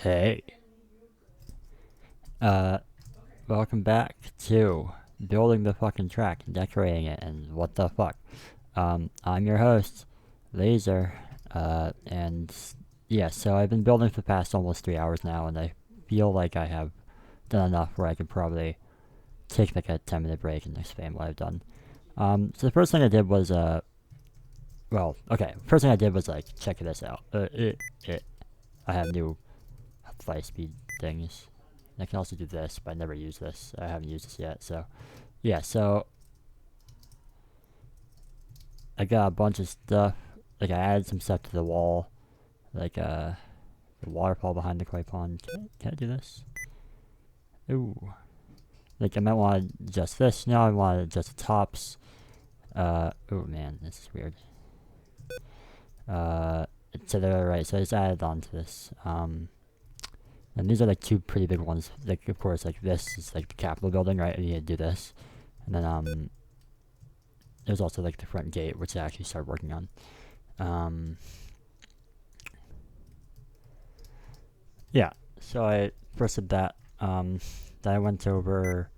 Hey, uh, welcome back to building the fucking track and decorating it and what the fuck. I'm your host, Laser, and yeah, so I've been building for the past almost 3 hours now, and I feel like I have done enough where I could probably take like a 10-minute break and explain what I've done. So the first thing I did was, first thing I did was like, check this out. I have new fly speed things. I can also do this, but I never use this. I haven't used this yet. So, yeah, so I got a bunch of stuff. Like, I added some stuff to the wall. Like, the waterfall behind the koi pond. Can I do this? Ooh. Like, I might want to adjust this. Now I want to adjust the tops. Oh man, this is weird. To the right, so I just added onto this. And these are like two pretty big ones. Like, of course, like this is like the Capitol building, right? I need to do this. And then, there's also like the front gate, which I actually started working on. Yeah, so I first did that. Then I went over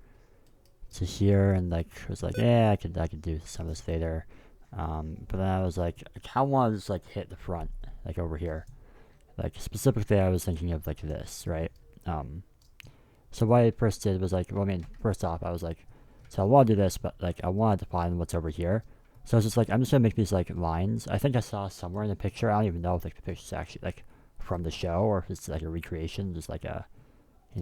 to here and like was like, yeah, I could do some of this later. But then I was like, I kind of want to just like hit the front, like over here. Like specifically, I was thinking of like this, right? So what I first did was like, well, I mean, first off, I was like, so I want to do this, but like I wanted to find what's over here. So I was just like, I'm just gonna make these like lines. I think I saw somewhere in the picture. I don't even know if like the picture's actually like from the show or if it's like a recreation, just like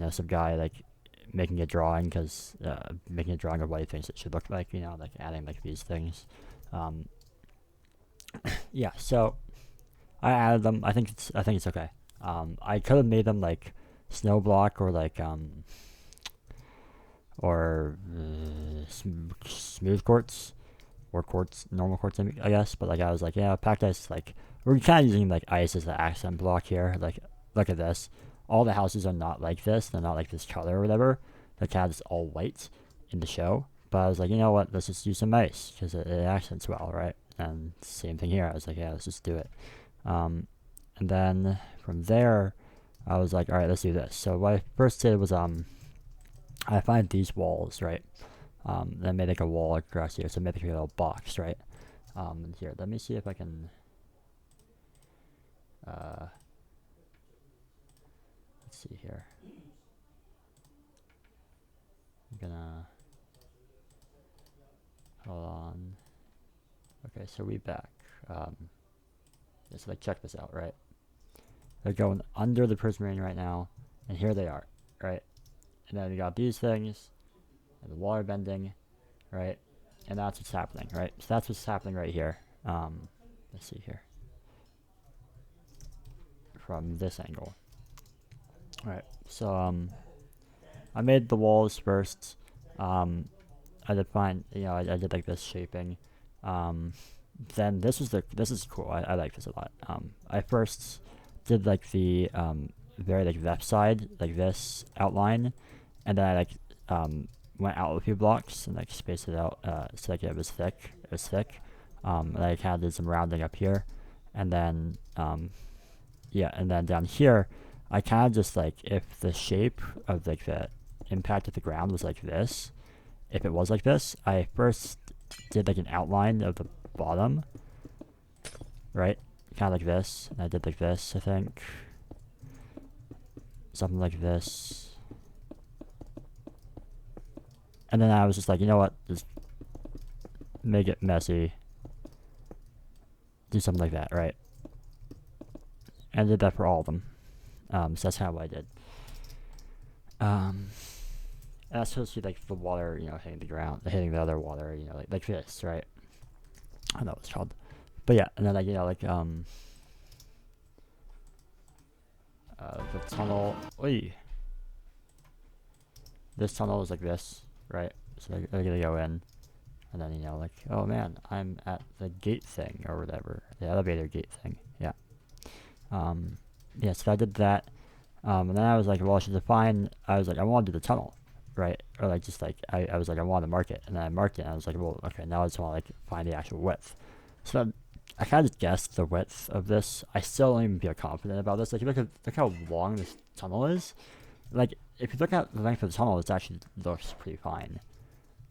some guy like making a drawing because making a drawing of what he thinks it should look like. Like adding like these things. Um, yeah. So I added them. I think it's okay. I could have made them like snow block or like smooth quartz or quartz, normal quartz, I guess. But like I was like, yeah, packed ice. Like we're kind of using like ice as the accent block here. Like look at this. All the houses are not like this. They're not like this color or whatever. They're kind of just all white in the show. But I was like, you know what? Let's just use some ice because it accents well, right? And same thing here. I was like, yeah, let's just do it. And then from there, I was like, all right, let's do this. So what I first did was I find these walls, right? Then made like a wall across here, so made like a little box, right? And here, let me see if I can. Let's see here. I'm gonna hold on. Okay, so we back. Just like check this out, right? They're going under the prismarine right now, and here they are, right? And then we got these things, and the water bending, right? And that's what's happening, right? So that's what's happening right here. Let's see here. From this angle. Alright, so I made the walls first. I defined, I did like this shaping. Then this is cool. I like this a lot. I first did like the very like left side, like this outline, and then I like went out a few blocks and like spaced it out so like it was thick. And I kind of did some rounding up here, and then and then down here, I kind of just like if the shape of like the impact of the ground was like this, if it was like this, I first did like an outline of the bottom, right? Kind of like this, and I did like this, I think. Something like this. And then I was just like, you know what? Just make it messy. Do something like that, right? And I did that for all of them. So that's kind of what I did. And that's supposed to be like the water, hitting the ground, hitting the other water, like this, right? I don't know what it's called. But yeah, and then like, the tunnel. Oy. This tunnel is like this, right? So they're gonna go in, and then like, oh man, I'm at the gate thing or whatever, the elevator gate thing. Yeah. Yeah. So I did that, and then I was like, well, I should define. I was like, I want to do the tunnel, right? Or like just like I was like, I want to mark it, and then I marked it, and I was like, well, okay, now I just want to like find the actual width. So I kind of guessed the width of this. I still don't even feel confident about this. Like, look how long this tunnel is. Like, if you look at the length of the tunnel, it actually looks pretty fine.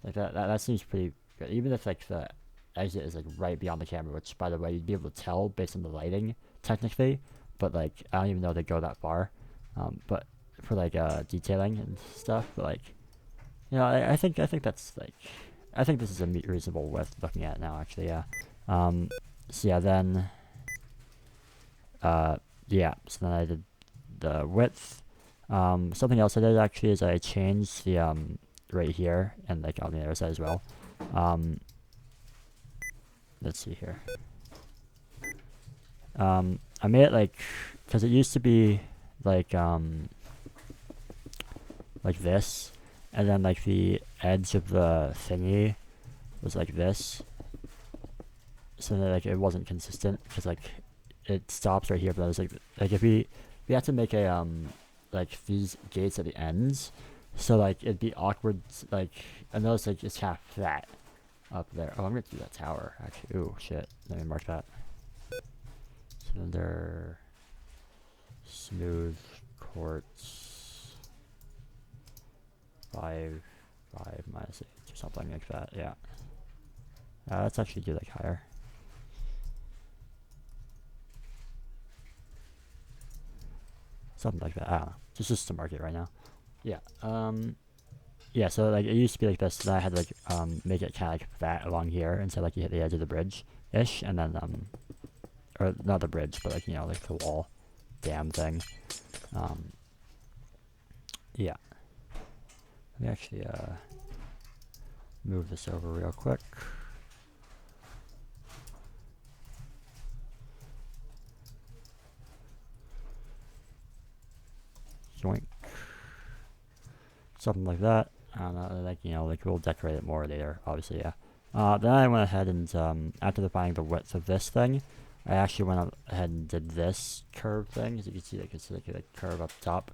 Like, that seems pretty good. Even if, like, the exit is, like, right beyond the camera, which, by the way, you'd be able to tell based on the lighting, technically. But, like, I don't even know they go that far. But for, like, detailing and stuff. But, like, you know, I think that's, like, I think this is a reasonable width looking at it now, actually, yeah. So yeah, then, yeah, so then I did the width. Something else I did actually is I changed the, right here, and like on the other side as well. Let's see here. I made it like, cause it used to be like this, and then like the edge of the thingy was like this. So that like it wasn't consistent, because like it stops right here, but I was like if we had to make a like these gates at the ends, so like it'd be awkward. Like I noticed like it's kind of flat up there. Oh, I'm gonna do that tower actually. Ooh, shit. Let me mark that. Cylinder, smooth quartz, 5 minus 8 or something like that. Yeah. Let's actually do like higher. Something like that. I don't know. Just to mark it right now. Yeah. Yeah. So like it used to be like this. Then I had to like make it kind of like that along here, until like you hit the edge of the bridge ish, and then or not the bridge, but like, you know, like the wall dam thing. Yeah. Let me actually move this over real quick. Joink. Something like that. I don't know, like, you know, like we'll decorate it more later, obviously, yeah. Then I went ahead and, after defining the width of this thing, I actually went ahead and did this curve thing. As you can see, like, it's like a curve up top.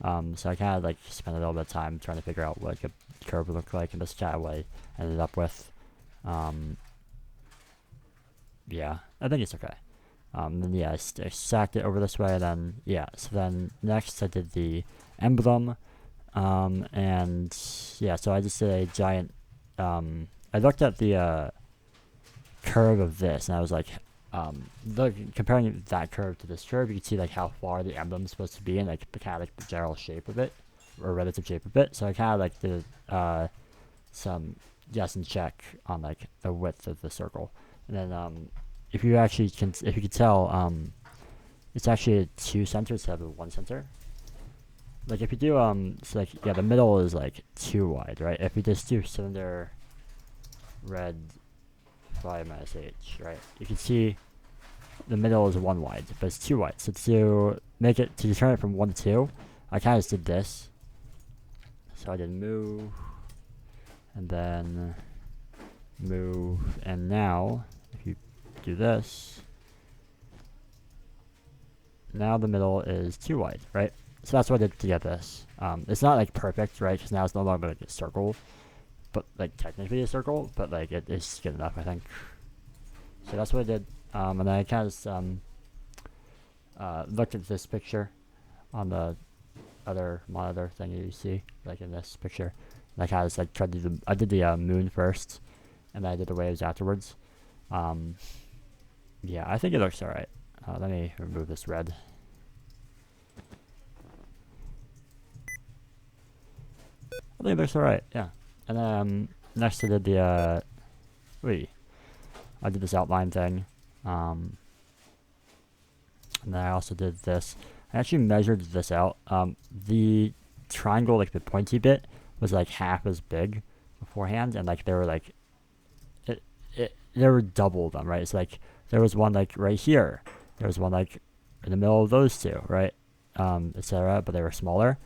So I kind of like spent a little bit of time trying to figure out what like, a curve would look like, and this kind of what I ended up with. Yeah, I think it's okay. Then yeah, I stacked it over this way, and then yeah, so then next I did the emblem, and yeah, so I just did a giant, I looked at the curve of this, and I was like, comparing that curve to this curve, you can see like how far the emblem is supposed to be, and like the kind of like the general shape of it, or relative shape of it. So I kind of like did some guess and check on like the width of the circle, and then if you could tell, it's actually 2 centers instead of 1 center. Like if you do so like yeah, the middle is like 2 wide, right? If you just do cylinder red 5 minus h, right? You can see the middle is 1 wide, but it's 2 wide. So to turn it from 1 to 2, I kind of just did this. So I did move, and then move, and now if you do this, now the middle is 2 wide, right? So that's what I did to get this. It's not like perfect, right? Because now it's no longer like a circle, but like technically a circle, but like it is good enough, I think. So that's what I did. And then I kind of just looked at this picture on the other monitor thing you see, like in this picture. And I kind of just like tried to do I did the moon first, and then I did the waves afterwards. Yeah, I think it looks alright. Let me remove this red. I think it looks alright, yeah. And then next I did the I did this outline thing. And then I also did this. I actually measured this out. The triangle, like the pointy bit, was like half as big beforehand, and like they were like there were double of them, right? It's like there was one like right here, there was one like in the middle of those two, right? Etc. But they were smaller.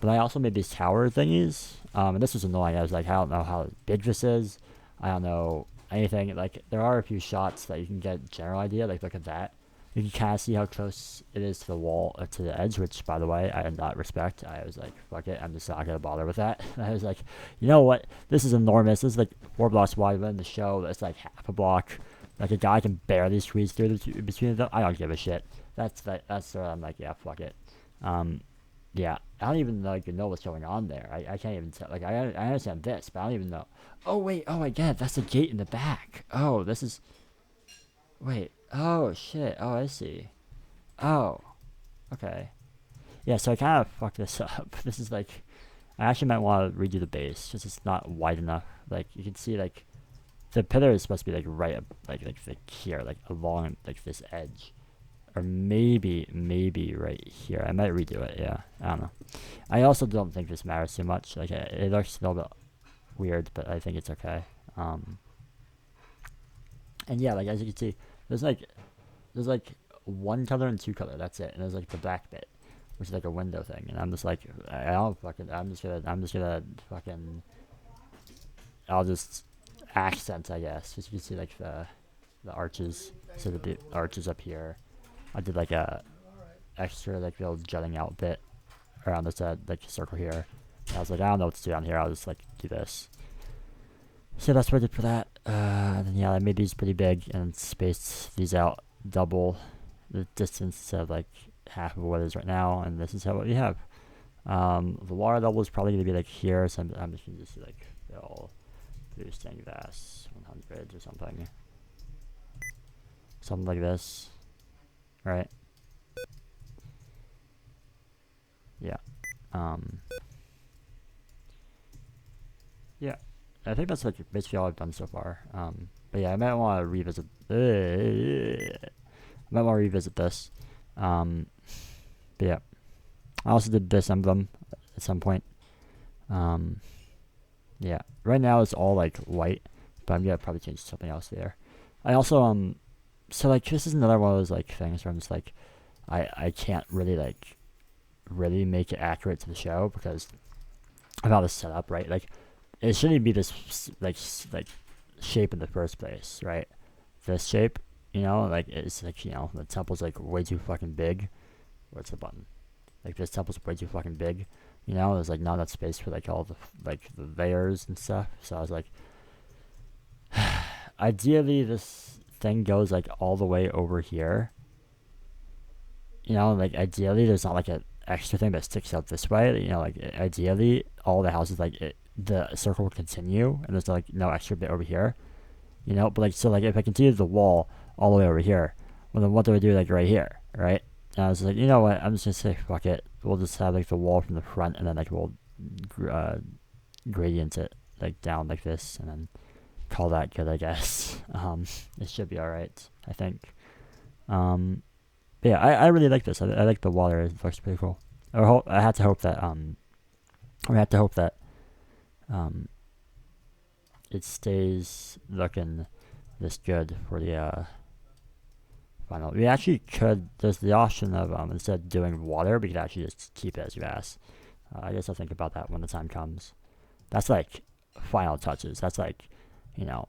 But I also made these tower thingies, and this was annoying. I was like, I don't know how big this is. I don't know anything. Like there are a few shots that you can get a general idea. Like look at that. You can kind of see how close it is to the wall, to the edge, which, by the way, I did not respect. I was like, fuck it, I'm just not going to bother with that. I was like, you know what? This is enormous. This is like 4 blocks wide, but in the show, it's like half a block. Like a guy can barely squeeze through between them. I don't give a shit. That's where I'm like, yeah, fuck it. Yeah, I don't even like know what's going on there. I can't even tell. Like I understand this, but I don't even know. Oh wait, oh I get it. That's the gate in the back. Oh, this is. Wait. Oh shit. Oh I see. Oh. Okay. Yeah. So I kind of fucked this up. This is like. I actually might want to redo the base, because it's not wide enough. Like you can see, like the pillar is supposed to be like right up, like here, like along like this edge, or maybe right here. I might redo it. Yeah, I don't know. I also don't think this matters too much. Like it looks a little bit weird, but I think it's okay. And yeah, like as you can see, there's like one color and two color. That's it. And there's like the black bit, which is like a window thing. And I'm just like, I don't fucking. I'm just gonna fucking. I'll just accent, I guess. As you can see, like the arches. So the arches up here. I did like a extra like little jutting out bit around this like circle here. And I was like, I don't know what to do down here. I'll just like do this. So that's what I did for that. And then yeah, I made these pretty big and spaced these out double the distance instead of like half of what it is right now. And this is how what we have. The water level is probably gonna be like here. So I'm just gonna do like fill blue stained glass 100 or something. Something like this, right? Yeah. Yeah. I think that's like basically all I've done so far. But yeah, I might want to revisit. I might want to revisit this. But yeah, I also did this emblem at some point. Yeah. Right now it's all like white, but I'm gonna probably change something else there. I also so like this is another one of those like things where I'm just like, I can't really like really make it accurate to the show because of how this set up, right? Like it shouldn't be this like shape in the first place, right? This shape, you know, like it's like, you know, the temple's like way too fucking big. Where's the button? Like this temple's way too fucking big, you know. There's like not enough space for like all the like the layers and stuff. So I was like, ideally this thing goes like all the way over here. You know, like ideally there's not like an extra thing that sticks out this way. You know, like ideally all the houses like the circle will continue and there's like no extra bit over here. You know, but like so like if I continue the wall all the way over here, well then what do I do like right here, right? And I was like, you know what? I'm just gonna say fuck it. We'll just have like the wall from the front, and then like we'll gradient it like down like this, and then call that good, I guess. It should be all right, I think. But yeah, I really like this. I like the water. It looks pretty cool. I had to hope that it stays looking this good for the final. We actually could. There's the option of instead of doing water, we could actually just keep it as grass. I guess I'll think about that when the time comes. That's like final touches. That's like, you know,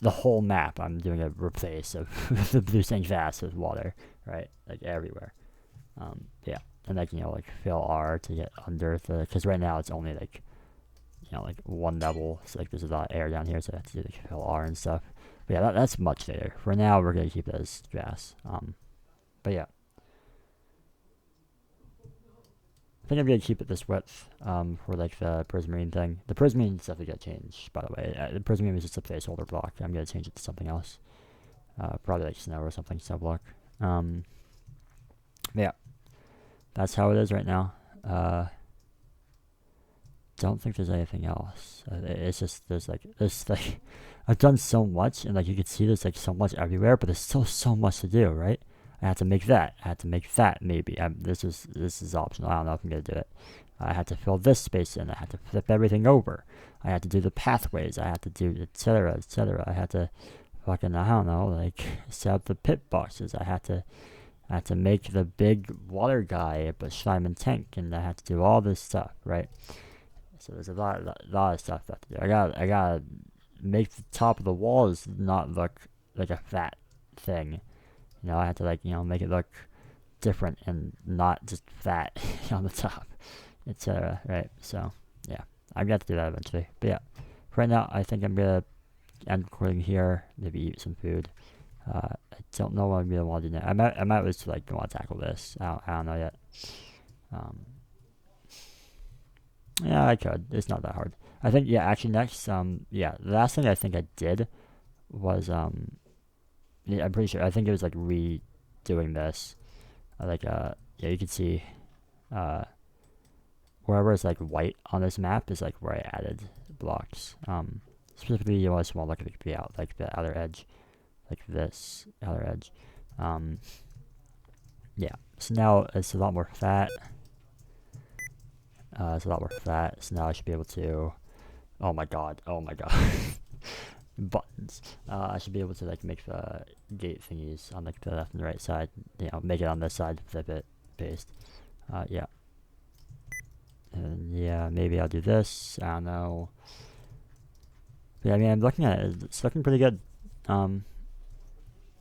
the whole map. I'm doing a replace of the blue stained glass with water, right? Like everywhere. Yeah, and like, you know, like fill R to get under the, because right now it's only like, you know, like one level. So like there's a lot of air down here, so I have to do like fill R and stuff. But yeah, that's much later. For now, we're gonna keep it as grass. But yeah, I think I'm gonna keep it this width. For like the prismarine thing. The prismarine is definitely gonna change. By the way, the prismarine is just a placeholder block. I'm gonna change it to something else. Probably like snow or something. Snow block. Yeah, that's how it is right now. Don't think there's anything else. It's just there's like I've done so much, and like you can see there's like so much everywhere, but there's still so much to do, right? I had to make that. I had to make that. Maybe this is optional. I don't know if I'm gonna do it. I had to fill this space in. I had to flip everything over. I had to do the pathways. I had to do etc. etc. I had to fucking, I don't know, like set up the pit boxes. I had to make the big water guy, but Schleiman tank, and I had to do all this stuff, right? So there's a lot of stuff I have to do. I gotta make the top of the walls not look like a fat thing. You know, I had to like, you know, make it look different and not just fat on the top, etc. Right? So yeah, I've got to do that eventually. But yeah, for right now, I think I'm gonna end recording here. Maybe eat some food. I don't know what I really want to do now. I might just like want to tackle this. I don't know yet. Yeah, I could. It's not that hard. I think yeah. Actually, next yeah, the last thing I think I did was yeah, I'm pretty sure. I think it was like redoing this. Like yeah, you can see wherever it's like white on this map is like where I added blocks. Specifically, you always want to look at the outer edge, like this outer edge. Yeah. So now it's a lot more fat. It's a lot more fat. So now I should be able to. Oh my god. Oh my god. Buttons. I should be able to like make the gate thingies on like the left and the right side. You know, make it on this side, flip it, paste. Yeah. And yeah, maybe I'll do this. I don't know. But yeah, I mean, I'm looking at it. It's looking pretty good.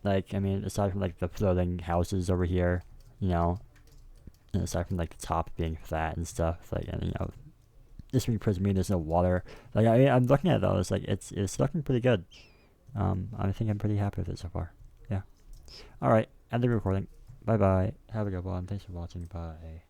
Like, I mean, aside from like the floating houses over here, you know, and aside from like the top being flat and stuff, like, and you know, this Prismarine, there's no water. Like, I mean, I'm looking at it though. It's like it's looking pretty good. I think I'm pretty happy with it so far. Yeah. All right, end the recording. Bye bye. Have a good one. Thanks for watching. Bye.